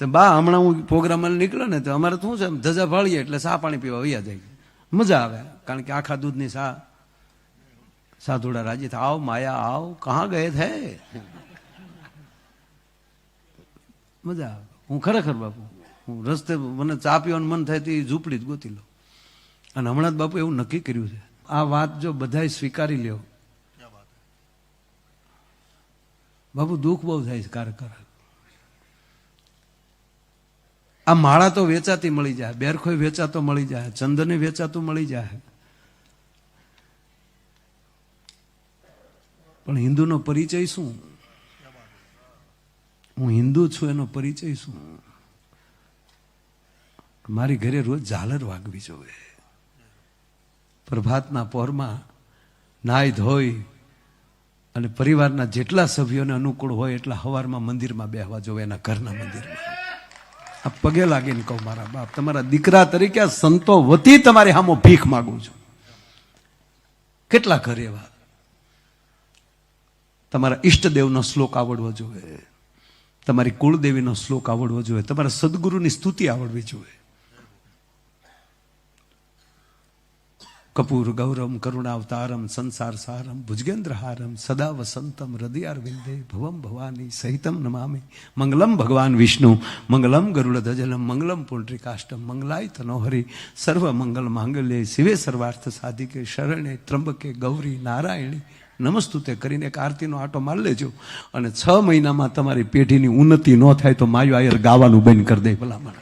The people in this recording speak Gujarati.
તો બા હમણાં હું પ્રોગ્રામમાં નીકળ્યો ને તો અમારે શું છે ધજા ભાળીએ એટલે સા પાણી પીવા વૈયા જાય, મજા આવે. કારણ કે આખા દૂધની સાધુડા રાજી થાય, આવ માયા આવ, કહા ગયે થે, મજા આવે. હું ખરેખર બાપુ, હું રસ્તે મને ચા પીવાનું મન થાય તો એ ઝૂંપડી જ ગોતી લો. અને હમણાં જ બાપુ એવું નક્કી કર્યું છે, આ વાત જો બધાય સ્વીકારી લ્યો બાપુ, દુઃખ બહુ થાય છે કાર્યકર. આ માળા તો વેચાતી મળી જાય, બેરખોય વેચાતો મળી જાય, ચંદને વેચાતું મળી જાય, પણ હિન્દુનો પરિચય શું? હું હિન્દુ છું એનો પરિચય શું? મારી ઘરે રોજ ઝાલર વાગવી જોઈએ, પ્રભાતના પહોરમાં નાઈ ધોઈ અને પરિવારના જેટલા સભ્યોને અનુકૂળ હોય એટલા સવારમાં મંદિરમાં બેહવા જોઈએ, એના ઘરના મંદિરમાં. આ પગે લાગીને કહું, મારા બાપ, તમારા દીકરા તરીકે આ સંતો વતી તમારી સામો ભીખ માગું છું. કેટલા ઘર એવા, તમારા ઈષ્ટદેવનો શ્લોક આવડવો જોઈએ, તમારી કુળદેવીનો શ્લોક આવડવો જોઈએ, તમારા સદગુરુની સ્તુતિ આવડવી જોઈએ. કપૂર ગૌરમ કરુણાવતારમ સંસાર સારમ ભુજગેન્દ્રહારમ સદા વસંતમ હૃદયારવિંદે ભવમ ભવાની સહિતમ નમામિ. મંગલમ ભગવાન વિષ્ણુ મંગલમ ગરુડધજલમ મંગલમ પુંડરીકાષ્ટમ મંગલાય તનોહરી સર્વ મંગલ માંગલ્ય શિવે સર્વાર્થ સાધિકે શરણે ત્રંબકે ગૌરી નારાયણી નમસ્તુતે કરીને એક આરતીનો આટો મારી લેજો. અને 6 મહિનામાં તમારી પેઢીની ઉન્નતિ ન થાય તો માયો આયર ગાવાનું બંધ કરી દે ભલામણ.